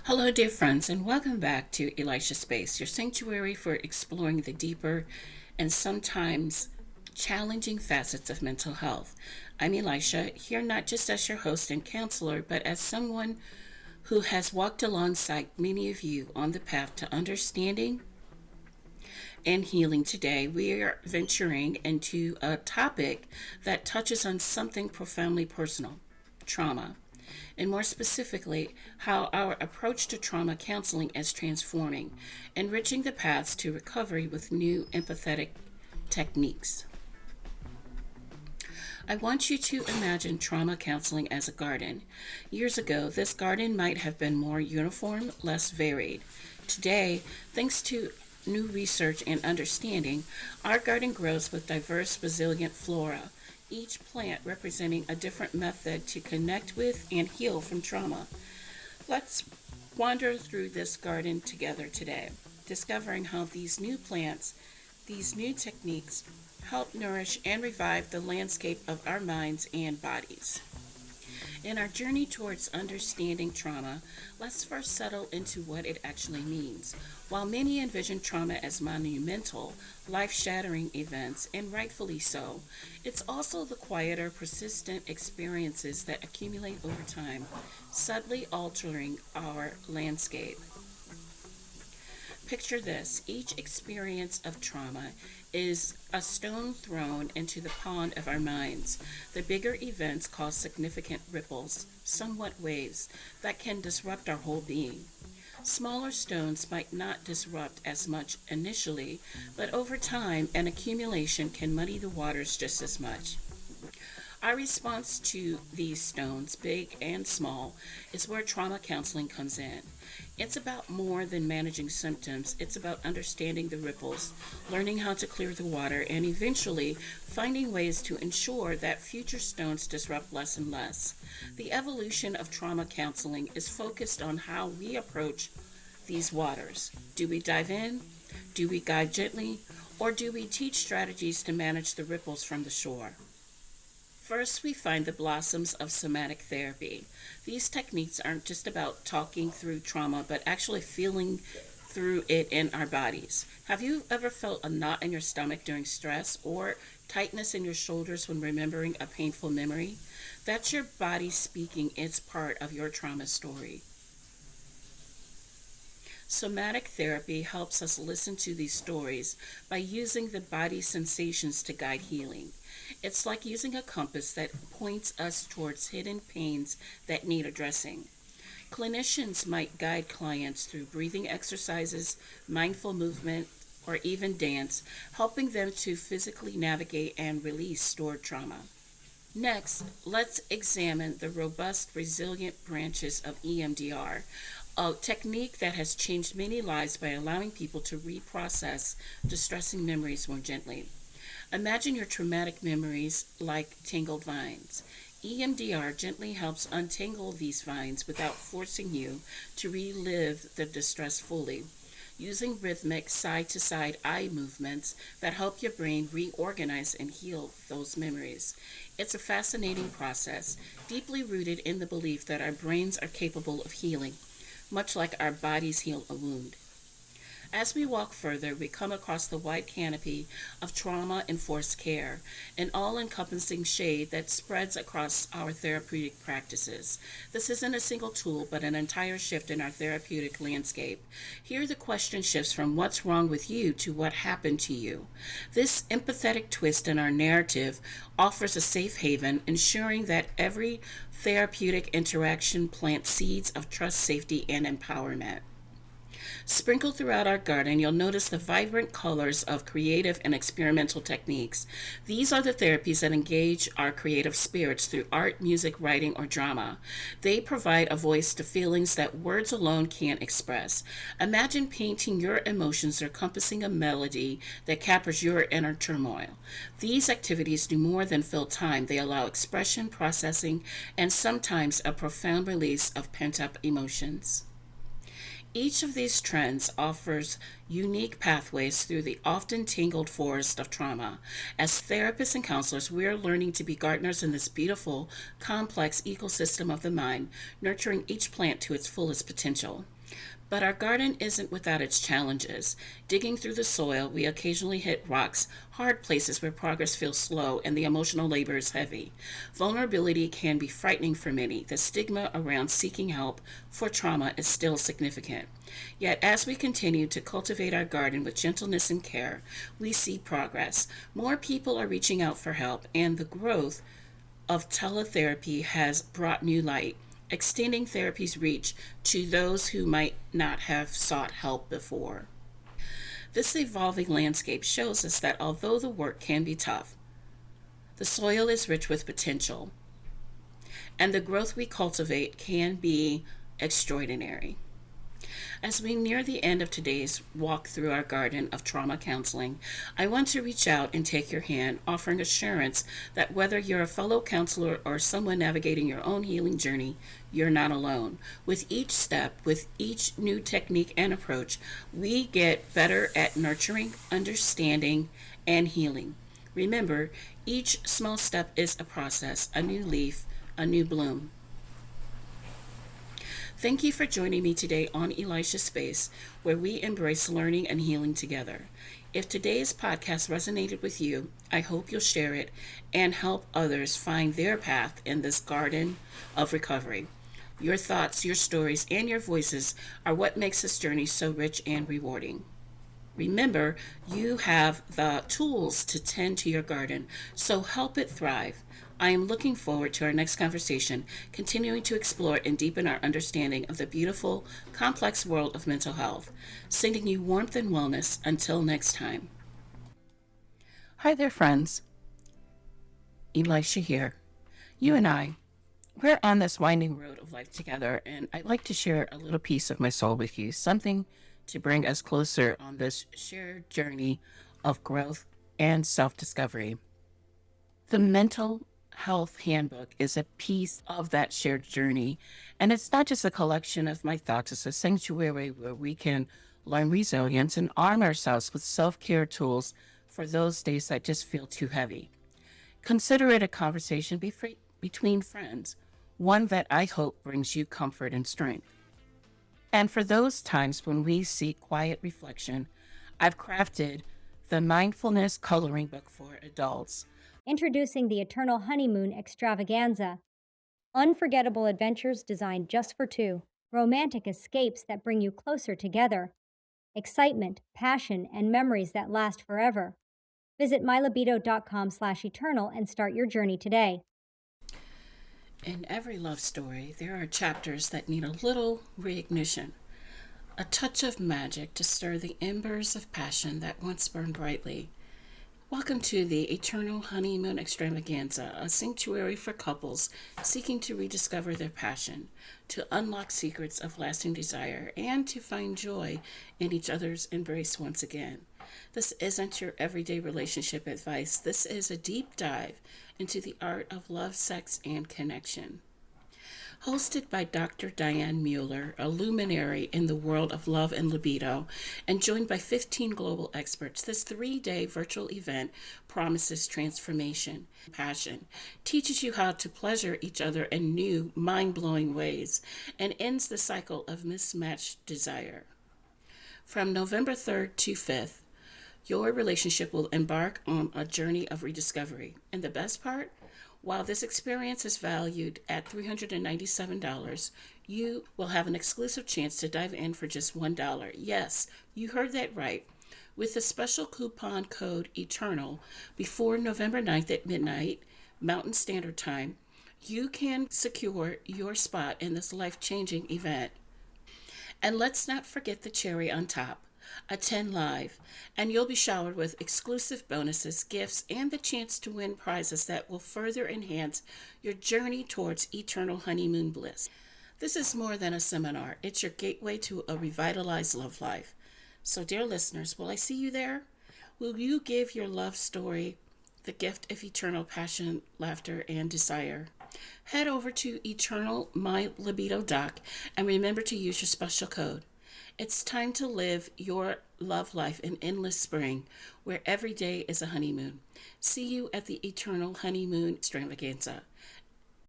Hello, dear friends, and welcome back to Elisha Space, your sanctuary for exploring the deeper and sometimes challenging facets of mental health. I'm Elisha, here not just as your host and counselor, but as someone who has walked alongside many of you on the path to understanding and healing. Today, we are venturing into a topic that touches on something profoundly personal: trauma, and more specifically, how our approach to trauma counseling is transforming, enriching the paths to recovery with new empathetic techniques. I want you to imagine trauma counseling as a garden. Years ago, this garden might have been more uniform, less varied. Today, thanks to new research and understanding, our garden grows with diverse, resilient flora, each plant representing a different method to connect with and heal from trauma. Let's wander through this garden together today, discovering how these new plants, these new techniques, help nourish and revive the landscape of our minds and bodies. In our journey towards understanding trauma, let's first settle into what it actually means. While many envision trauma as monumental, life shattering events, and rightfully so, it's also the quieter, persistent experiences that accumulate over time, subtly altering our landscape. Picture this: each experience of trauma is a stone thrown into the pond of our minds. The bigger events cause significant ripples, somewhat waves, that can disrupt our whole being. Smaller stones might not disrupt as much initially, but over time, an accumulation can muddy the waters just as much. Our response to these stones, big and small, is where trauma counseling comes in. It's about more than managing symptoms. It's about understanding the ripples, learning how to clear the water, and eventually finding ways to ensure that future stones disrupt less and less. The evolution of trauma counseling is focused on how we approach these waters. Do we dive in? Do we guide gently? Or do we teach strategies to manage the ripples from the shore? First, we find the blossoms of somatic therapy. These techniques aren't just about talking through trauma, but actually feeling through it in our bodies. Have you ever felt a knot in your stomach during stress or tightness in your shoulders when remembering a painful memory? That's your body speaking its part of your trauma story. Somatic therapy helps us listen to these stories by using the body's sensations to guide healing. It's like using a compass that points us towards hidden pains that need addressing. Clinicians might guide clients through breathing exercises, mindful movement, or even dance, helping them to physically navigate and release stored trauma. Next, let's examine the robust, resilient branches of EMDR, a technique that has changed many lives by allowing people to reprocess distressing memories more gently. Imagine your traumatic memories like tangled vines. EMDR gently helps untangle these vines without forcing you to relive the distress fully, using rhythmic side-to-side eye movements that help your brain reorganize and heal those memories. It's a fascinating process, deeply rooted in the belief that our brains are capable of healing, much like our bodies heal a wound. As we walk further, we come across the wide canopy of trauma-enforced care, an all-encompassing shade that spreads across our therapeutic practices. This isn't a single tool, but an entire shift in our therapeutic landscape. Here the question shifts from what's wrong with you to what happened to you. This empathetic twist in our narrative offers a safe haven, ensuring that every therapeutic interaction plants seeds of trust, safety, and empowerment. Sprinkled throughout our garden, you'll notice the vibrant colors of creative and experimental techniques. These are the therapies that engage our creative spirits through art, music, writing, or drama. They provide a voice to feelings that words alone can't express. Imagine painting your emotions or compassing a melody that captures your inner turmoil. These activities do more than fill time. They allow expression, processing, and sometimes a profound release of pent-up emotions. Each of these trends offers unique pathways through the often tangled forest of trauma. As therapists and counselors, we are learning to be gardeners in this beautiful, complex ecosystem of the mind, nurturing each plant to its fullest potential. But our garden isn't without its challenges. Digging through the soil, we occasionally hit rocks, hard places where progress feels slow and the emotional labor is heavy. Vulnerability can be frightening for many. The stigma around seeking help for trauma is still significant. Yet, as we continue to cultivate our garden with gentleness and care, we see progress. More people are reaching out for help, and the growth of teletherapy has brought new light, extending therapy's reach to those who might not have sought help before. This evolving landscape shows us that although the work can be tough, the soil is rich with potential, and the growth we cultivate can be extraordinary. As we near the end of today's walk through our garden of trauma counseling, I want to reach out and take your hand, offering assurance that whether you're a fellow counselor or someone navigating your own healing journey, you're not alone. With each step, with each new technique and approach, we get better at nurturing, understanding, and healing. Remember, each small step is a process, a new leaf, a new bloom. Thank you for joining me today on Elisha Space, where we embrace learning and healing together. If today's podcast resonated with you, I hope you'll share it and help others find their path in this garden of recovery. Your thoughts, your stories, and your voices are what makes this journey so rich and rewarding. Remember, you have the tools to tend to your garden, so help it thrive. I am looking forward to our next conversation, continuing to explore and deepen our understanding of the beautiful, complex world of mental health. Sending you warmth and wellness until next time. Hi there, friends. Elisha here. You and I, we're on this winding road of life together, and I'd like to share a little piece of my soul with you, something to bring us closer on this shared journey of growth and self-discovery. The mental health handbook is a piece of that shared journey. And it's not just a collection of my thoughts, it's a sanctuary where we can learn resilience and arm ourselves with self-care tools for those days that just feel too heavy. Consider it a conversation between friends, one that I hope brings you comfort and strength. And for those times when we seek quiet reflection, I've crafted the Mindfulness Coloring Book for Adults. Introducing the Eternal Honeymoon Extravaganza. Unforgettable adventures designed just for two. Romantic escapes that bring you closer together. Excitement, passion, and memories that last forever. Visit mylibido.com/eternal and start your journey today. In every love story, there are chapters that need a little reignition, a touch of magic to stir the embers of passion that once burned brightly. Welcome to the Eternal Honeymoon Extravaganza, a sanctuary for couples seeking to rediscover their passion, to unlock secrets of lasting desire, and to find joy in each other's embrace once again. This isn't your everyday relationship advice. This is a deep dive into the art of love, sex, and connection. Hosted by Dr. Diane Mueller, a luminary in the world of love and libido, and joined by 15 global experts, this 3-day virtual event promises transformation, passion, teaches you how to pleasure each other in new, mind-blowing ways, and ends the cycle of mismatched desire. From November 3rd to 5th, your relationship will embark on a journey of rediscovery. And the best part? While this experience is valued at $397, you will have an exclusive chance to dive in for just $1. Yes, you heard that right. With the special coupon code ETERNAL before November 9th at midnight, Mountain Standard Time, you can secure your spot in this life-changing event. And let's not forget the cherry on top. Attend live, and you'll be showered with exclusive bonuses, gifts, and the chance to win prizes that will further enhance your journey towards eternal honeymoon bliss. This is more than a seminar. It's your gateway to a revitalized love life. So, dear listeners, will I see you there? Will you give your love story the gift of eternal passion, laughter, and desire? Head over to eternalmylibido.com and remember to use your special code. It's time to live your love life in endless spring, where every day is a honeymoon. See you at the Eternal Honeymoon Extravaganza.